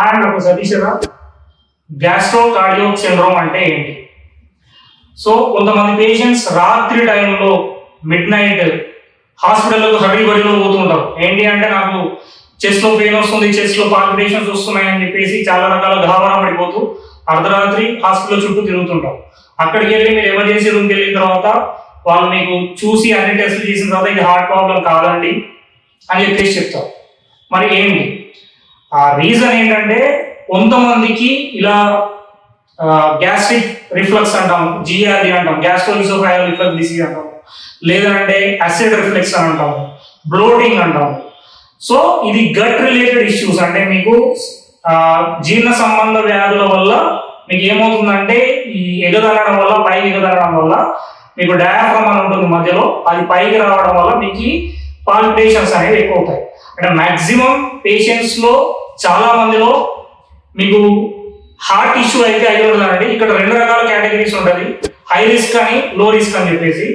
And ఒక Satish గ్యాస్ట్రోకార్డియాక్ syndrome అంటే ఏంటి? సో కొంతమంది పేషెంట్స్ రాత్రి టైంలో మిడ్ నైట్ హాస్పిటల్లోకి హరీబరిలో పోతుంటారు. ఏంటి అంటే నాకు చెస్ట్లో పెయిన్ వస్తుంది, చెస్ట్లో పాల్పిటేషన్స్ వస్తున్నాయి అని చెప్పేసి చాలా రకాల గాబరా పడిపోతూ అర్ధరాత్రి హాస్పిటల్ చుట్టూ తిరుగుతుంటారు. అక్కడికి వెళ్ళి మీరు ఎమర్జెన్సీ రూమ్కి వెళ్ళిన తర్వాత వాళ్ళు మీకు చూసి అన్ని టెస్టులు చేసిన తర్వాత ఇది హార్ట్ ప్రాబ్లం కాదండి అని చెప్పేసి చెప్తారు. మరి ఏంటి ఆ రీజన్? ఏంటంటే కొంతమందికి ఇలా గ్యాస్ట్రిక్ రిఫ్లక్స్ అంటాం, జిఆర్డి అంటాం, గ్యాస్ట్రోఇసోఫాగల్ రిఫ్లక్స్ డిసీజ్ అంటాం, లేదంటే యాసిడ్ రిఫ్లెక్స్ అని అంటాము, బ్లోటింగ్ అంటాము. సో ఇది గట్ రిలేటెడ్ ఇష్యూస్. అంటే మీకు జీర్ణ సంబంధ వ్యాధుల వల్ల మీకు ఏమవుతుందంటే ఈ ఎగదనడం వల్ల, పైకి ఎగదనడం వల్ల మీకు డయాఫ్రమ్ అని ఉంటుంది మధ్యలో, అది పైకి రావడం వల్ల మీకు పాల్పిటేషన్స్ అనేవి ఎక్కువ అవుతాయి. అంటే మ్యాక్సిమం పేషెంట్స్లో చాలా మందిలో మీకు హార్ట్ ఇష్యూ అయితే అయి ఉంటుందండి. ఇక్కడ రెండు రకాల కేటగిరీస్ ఉంటుంది, హై రిస్క్ అని, లో రిస్క్ అని చెప్పేసి.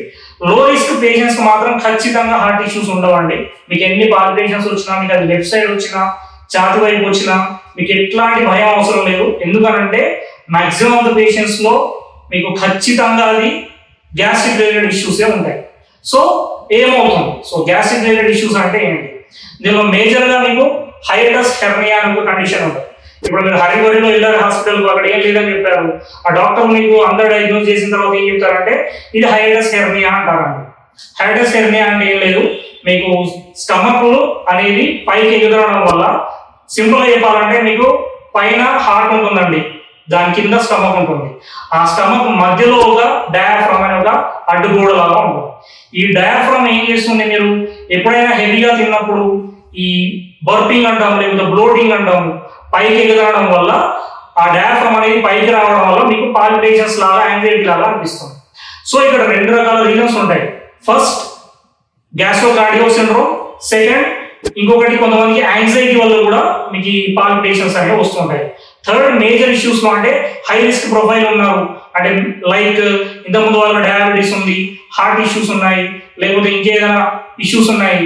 లో రిస్క్ పేషెంట్స్ మాత్రం ఖచ్చితంగా హార్ట్ ఇష్యూస్ ఉండవండి. మీకు ఎన్ని పాల్పిటేషన్స్ వచ్చినా, మీకు అది లెఫ్ట్ సైడ్ వచ్చినా, ఛాతి వైపు వచ్చినా మీకు ఎట్లాంటి భయం అవసరం లేదు. ఎందుకనంటే మ్యాక్సిమం ఆఫ్ ద పేషెంట్స్ లో మీకు ఖచ్చితంగా అది గ్యాస్ట్రిక్ రిలేటెడ్ ఇష్యూసే ఉంటాయి. సో ఏమవుతుంది? సో గ్యాస్ట్రిక్ రిలేటెడ్ ఇష్యూస్ అంటే ఏంటి? దీనిలో మేజర్గా మీకు హైటస్ హెర్నియా అనే ఒక కండిషన్ ఉంటుంది. ఇప్పుడు మీరు హరిబరిలో వెళ్ళారు హాస్పిటల్కి, అక్కడ ఏం లేదని చెప్పారు, ఆ డాక్టర్ మీకు అందరూ డయాగ్నోస్ చేసిన తర్వాత ఏం చెప్తారంటే ఇది హైటస్ హెర్నియా అంటారండి. హైటస్ హెర్నియా అంటే ఏం లేదు, మీకు స్టమక్ అనేది పైకి ఎగరడం వల్ల, సింపుల్గా చెప్పాలంటే మీకు పైన హార్ట్ ఉంటుందండి, దాని కింద స్టమక్ ఉంటుంది. ఆ స్టమక్ మధ్యలో ఒక డయాఫ్రమ్ అనే ఒక అడ్డుగోడ లాగా ఉంటుంది. ఈ డయాఫ్రమ్ ఏం చేస్తుంది, మీరు ఎప్పుడైనా హెవీగా తిన్నప్పుడు ఈ బర్పింగ్ అంటాము, లేకపోతే బ్లోటింగ్ అంటాము, పైకి ఎగరడం వల్ల ఆ డయాఫ్రమ్ అనేది పైకి రావడం వల్ల మీకు పాల్పిటేషన్స్ లాగా, యాంగ్జైటీ లాగా అనిపిస్తుంది. సో ఇక్కడ రెండు రకాల రీజన్స్ ఉంటాయి. ఫస్ట్ గ్యాస్ట్రోకార్డియాక్ సిండ్రోమ్, సెకండ్ ఇంకొకటి కొంతమందికి యాంగ్జైటీ వల్ల కూడా మీకు ఈ పాల్పిటేషన్స్ అనేవి వస్తుంటాయి. థర్డ్ మేజర్ ఇష్యూస్ లో అంటే హై రిస్క్ ప్రొఫైల్ ఉన్నారు, అంటే లైక్ ఇంతకుముందు వాళ్ళకి డయాబెటీస్ ఉంది, హార్ట్ ఇష్యూస్ ఉన్నాయి, లేకపోతే ఇంకేదైనా ఇష్యూస్ ఉన్నాయి,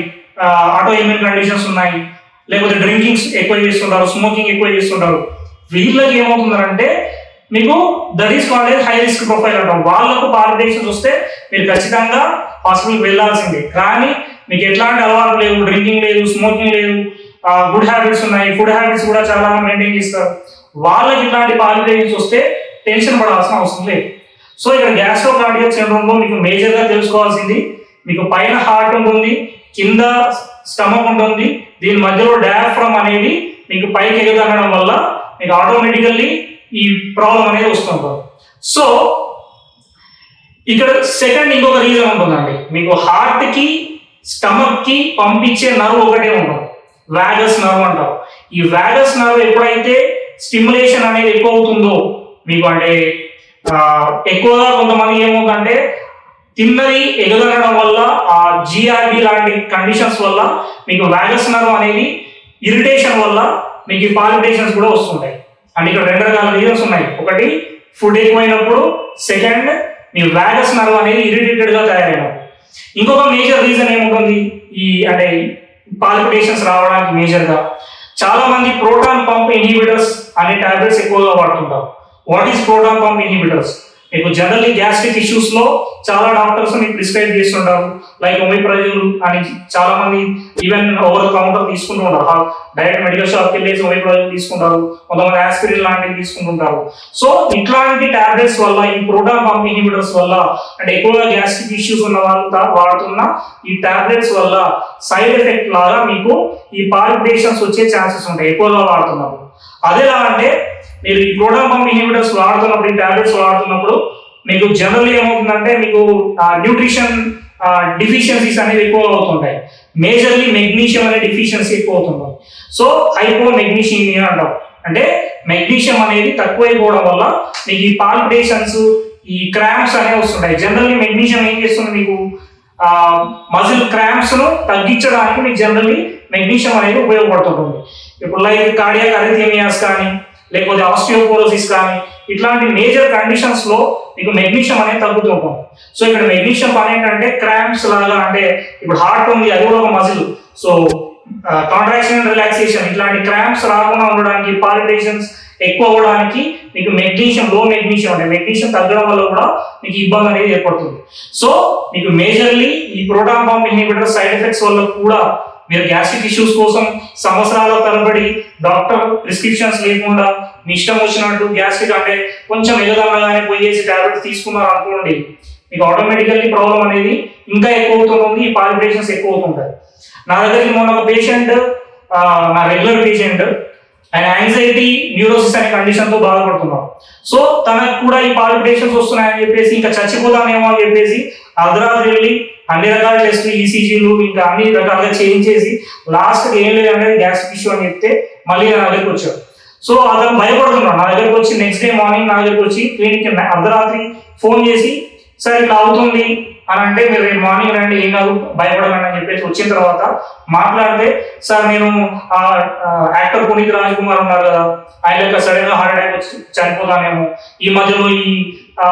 ఆటో ఇమ్యూన్ కండిషన్స్ ఉన్నాయి, లేకపోతే డ్రింకింగ్ ఎక్కువ చేస్తుంటారు, స్మోకింగ్ ఎక్కువ చేస్తుంటారు. వీళ్ళకి ఏమవుతుందంటే మీకు that is called high risk profile అంటాం. వాళ్ళకు పాల్పిటేషన్స్ వస్తే మీరు ఖచ్చితంగా హాస్పిటల్కి వెళ్ళాల్సిందే. కానీ మీకు ఎట్లాంటి అలవాటు లేవు, డ్రింకింగ్ లేదు, స్మోకింగ్ లేదు, గుడ్ హ్యాబిట్స్ ఉన్నాయి, ఫుడ్ హ్యాబిట్స్ కూడా చాలా మెయింటైన్ చేస్తారు, వాళ్ళకి ఇట్లాంటి పాల్పిటేషన్స్ వస్తే టెన్షన్ పడాల్సిన అవసరం లేదు. సో ఇక్కడ గ్యాస్ట్రోకార్డియాక్ సిండ్రోమ్ లో మీకు మేజర్గా తెలుసుకోవాల్సింది, మీకు పైన హార్ట్ ఉంటుంది, కింద స్టమక్ ఉంటుంది, దీని మధ్యలో డయాఫ్రమ్ అనేది మీకు పైకి ఎగదనడం వల్ల మీకు ఆటోమేటికల్లీ ఈ ప్రాబ్లం అనేది వస్తుంటుంది. సో ఇక్కడ సెకండ్ ఇంకొక రీజన్ ఉంటుందండి, మీకు హార్ట్ కి స్టమక్ కి పంపించే నర్వ్ ఒకటే ఉంటుంది, వాగస్ నర్వ్ అంటారు. ఈ వాగస్ నర్వ్ ఎప్పుడైతే స్టిమ్యులేషన్ అనేది ఎక్కువ అవుతుందో మీకు, అంటే ఎక్కువగా కొంతమంది ఏమవుతుందంటే తిన్నది ఎగదనడం వల్ల, ఆ జిఆర్డి లాంటి కండిషన్స్ వల్ల మీకు వాగస్ నర్వ్ అనేది ఇరిటేషన్ వల్ల మీకు పాల్పిటేషన్స్ కూడా వస్తుంటాయి. అంటే ఇక్కడ రెండు రకాల రీజన్స్ ఉన్నాయి. ఒకటి ఫుడ్ ఎక్కువైనప్పుడు, సెకండ్ మీ వాగస్ నర్వ్ అనేది ఇరిటేటెడ్ గా తయారైనప్పుడు. ఇంకొక మేజర్ రీజన్ ఏముంటుంది ఈ అంటే పాల్పిటేషన్స్ రావడానికి మేజర్గా, చాలా మంది ప్రోటాన్ పంప్ ఇన్హిబిటర్స్ అనే టాబ్లెట్స్ ఎక్కువగా వాడుతుంటారు. What is proton pump inhibitors? మీకు జనరల్లీ గ్యాస్ట్రిక్ ఇష్యూస్ లో చాలా డాక్టర్స్ మీకు ప్రిస్క్రైబ్ చేస్తుంటారు, లైక్ ఒమిప్రజోల్ అని. చాలా మంది ఈవెన్ ఓవర్ ద కౌంటర్ తీసుకుంటూ ఉంటారు, డైరెక్ట్ మెడికల్ షాప్కి వెళ్ళేసి ఒమిప్రజోల్ తీసుకుంటారు, కొంతమంది ఆస్పిరిన్ లాంటివి తీసుకుంటుంటారు. సో ఇట్లాంటి టాబ్లెట్స్ వల్ల, ఈ ప్రోటాన్ పంప్ ఇన్హిబిటర్స్ వల్ల, అంటే ఎక్కువగా గ్యాస్ట్రిక్ ఇష్యూస్ ఉన్న వాళ్ళు వాడుతున్న ఈ టాబ్లెట్స్ వల్ల సైడ్ ఎఫెక్ట్ లాగా మీకు ఈ పాల్పిటేషన్స్ వచ్చే ఛాన్సెస్ ఉంటాయి ఎక్కువగా వాడుతున్నప్పుడు. అదేలా అంటే మీరు ఈ ప్రోటాన్ పంప్ ఇన్హిబిటర్స్ వాడుతున్నప్పుడు, ఈ టాబ్లెట్స్ వాడుతున్నప్పుడు మీకు జనరల్ ఏమవుతుందంటే మీకు న్యూట్రిషన్ డిఫిషియన్సీస్ అనేవి ఎక్కువ అవుతుంటాయి. మేజర్లీ మెగ్నీషియం అనే డిఫిషియన్సీ ఎక్కువ అవుతుంది. సో హైపో మెగ్నీషియమియా అంటాం, అంటే మెగ్నీషియం అనేది తక్కువైపోవడం వల్ల మీకు ఈ పాల్పిటేషన్స్, ఈ క్రాంప్స్ అనేవి వస్తుంటాయి. జనరల్లీ మెగ్నీషియం ఏం చేస్తుంది, మీకు మజిల్ క్రాంప్స్ ను తగ్గించడానికి మీకు జనరల్లీ మెగ్నీషియం అనేది ఉపయోగపడుతుంటుంది. ఇప్పుడు లైక్ కార్డియాక్ అరిథమియాస్ కానీ, లేకపోతే ఆస్టియోపోరోసిస్ కానీ, ఇట్లాంటి మేజర్ కండిషన్స్ లో మీకు మెగ్నీషియం అనేది తగ్గుతూ ఉంటుంది. సో ఇక్కడ మెగ్నీషియం పని ఏంటంటే క్రాంప్స్ లాగా, అంటే ఇప్పుడు హార్ట్ ఉంది, అది కూడా ఒక muscle. So contraction and relaxation ఇట్లాంటి క్రాంప్స్ రాకుండా ఉండడానికి, పాలిటేషన్స్ ఎక్కువ అవ్వడానికి మీకు మెగ్నీషియం, లో మెగ్నీషియం అంటే మెగ్నీషియం తగ్గడం వల్ల కూడా మీకు ఇబ్బంది అనేది ఏర్పడుతుంది. సో మీకు మేజర్లీ ఈ proton pump inhibitor side effects వల్ల కూడా మీరు గ్యాస్ట్రిక్ ఇష్యూస్ కోసం సంవత్సరాల తరబడి డాక్టర్ ప్రిస్క్రిప్షన్స్ లేకుండా మీ ఇష్టం వచ్చినట్టు గ్యాస్ట్రిక్ అంటే కొంచెం ఎగదన్నగానే పోయేసి టాబ్లెట్స్ తీసుకున్నారు అనుకోండి, మీకు ఆటోమేటికల్లీ ప్రాబ్లం అనేది ఇంకా ఎక్కువ అవుతుంది, ఈ పాలిటేషన్స్ ఎక్కువ అవుతుంటాయి. నా దగ్గరికి మొన్న ఒక పేషెంట్, నా రెగ్యులర్ పేషెంట్, ఆయన యాంగ్జైటీ న్యూరోసిస్ అనే కండిషన్ తో బాధపడుతున్నారు. సో తనకు కూడా ఈ పాలిటేషన్స్ వస్తున్నాయని చెప్పేసి ఇంకా చచ్చిపోతానేమో అని చెప్పేసి అర్ధరాత్రి వెళ్ళి అన్ని రకాల టెస్టులు, ఈసీజీలు ఇంకా అన్ని రకాలుగా చేయించేసి లాస్ట్కి ఏం లేదంటే గ్యాస్ట్రిక్ ఇష్యూ అని చెప్తే మళ్ళీ నా దగ్గరికి వచ్చాడు. సో అతను భయపడుతున్నాడు. నా దగ్గరికి వచ్చి నెక్స్ట్ డే మార్నింగ్ నా దగ్గరికి వచ్చి క్లినిక్ అర్ధరాత్రి ఫోన్ చేసి సార్ ఇట్లా అవుతుంది అని అంటే, మీరు రేపు మార్నింగ్ రండి, ఏం కాదు, భయపడకండి అని చెప్పేసి వచ్చిన తర్వాత మాట్లాడితే, సార్ నేను యాక్టర్ పునీత్ రాజ్ కుమార్ ఉన్నారు కదా, ఆయన యొక్క సడన్ గా హార్ట్ అటాక్ వచ్చి చనిపోతానేమో, ఈ మధ్యలో ఈ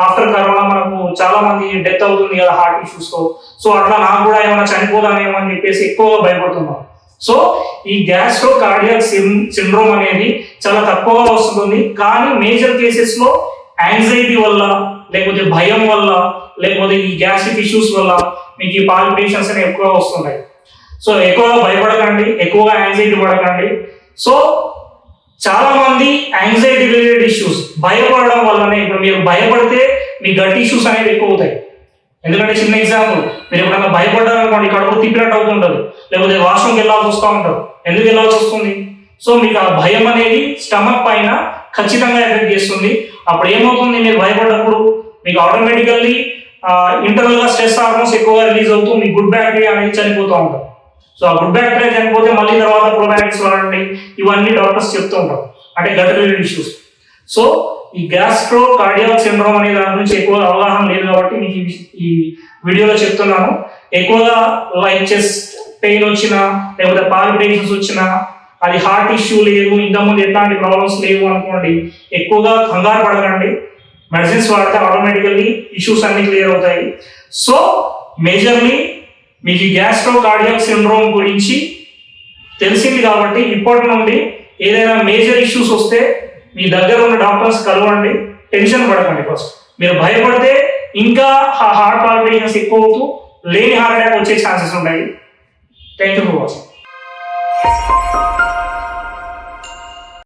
ఆఫ్టర్ కరోనా మనకు చాలా మంది డెత్ అవుతుంది కదా హార్ట్ ఇష్యూస్ తో, సో అట్లా నాకు కూడా ఏమైనా చనిపోతానేమో అని చెప్పేసి ఎక్కువగా భయపడుతున్నాం. సో ఈ గ్యాస్ట్రో కార్డియాక్ సిండ్రోమ్ అనేది చాలా తక్కువగా వస్తుంది, కానీ మేజర్ కేసెస్ లో యాంగ్జైటీ వల్ల, లేకపోతే భయం వల్ల, లేకపోతే ఈ గ్యాస్ట్రిక్ ఇష్యూస్ వల్ల మీకు ఈ పాలిటేషన్స్ అనేవి ఎక్కువగా వస్తున్నాయి. సో ఎక్కువగా భయపడకండి, ఎక్కువగా యాంగ్జైటీ పడకండి. సో చాలా మంది యాంగ్జైటీ రిలేటెడ్ ఇష్యూస్ భయపడడం వల్లనే, ఇప్పుడు మీరు భయపడితే మీ గట్ ఇష్యూస్ అనేవి ఎక్కువ అవుతాయి. ఎందుకంటే చిన్న ఎగ్జాంపుల్, మీరు ఎప్పుడైనా భయపడ్డారనుకోండి, కడుపు తిప్పినట్టు అవుతుంటుంది, లేకపోతే వాష్రూమ్కి వెళ్ళాల్సి వస్తూ ఉంటారు. ఎందుకు వెళ్ళాల్సి వస్తుంది? సో మీకు ఆ భయం అనేది స్టమక్ పైన ఖచ్చితంగా ఎఫెక్ట్ చేస్తుంది. అప్పుడు ఏమవుతుంది, మీరు భయపడ్డప్పుడు మీకు ఆటోమేటికల్లీ ఇంటర్నల్ గా స్ట్రెస్ హార్మోన్స్ ఎక్కువగా రిలీజ్ అవుతూ మీ గుడ్ బ్యాక్టీరియా అనేది చనిపోతూ ఉంటారు. సో ఆ గుడ్ బ్యాక్టీరియా చనిపోతే మళ్ళీ తర్వాత ప్రోబయాటిక్స్ వాడండి, ఇవన్నీ డాక్టర్స్ చెప్తూ ఉంటారు, అంటే గట్ రిలేటెడ్ ఇష్యూస్. సో ఈ గ్యాస్ట్రో కార్డియాక్ సిండ్రోమ్ అనే దాని గురించి ఎక్కువ అవగాహన లేదు కాబట్టి మీకు ఈ వీడియోలో చెప్తున్నాను. ఎక్కువగా లైక్ చెస్ట్ పెయిన్ వచ్చినా, లేకపోతే పాలిటేషన్స్ వచ్చినా, అది హార్ట్ ఇష్యూ లేదు, ఇంతకుముందు ఎట్లాంటి ప్రాబ్లమ్స్ లేవు అనుకోండి, ఎక్కువగా కంగారు పడకండి. మెడిసిన్స్ వాడితే ఆటోమేటికల్లీ ఇష్యూస్ అన్ని క్లియర్ అవుతాయి. సో మేజర్లీ మీకు గ్యాస్ట్రో కార్డియాక్ సిండ్రోమ్ గురించి తెలిసింది కాబట్టి ఇప్పటి నుండి ఏదైనా మేజర్ ఇష్యూస్ వస్తే మీ దగ్గర ఉన్న డాక్టర్స్ కలవండి, టెన్షన్ పడకండి. ఫస్ట్ మీరు భయపడితే ఇంకా హార్ట్ పాలిటేషన్స్ ఎక్కువ అవుతూ లేని హార్ట్ అటాక్ వచ్చే ఛాన్సెస్ ఉంటాయి. Thank you for watching.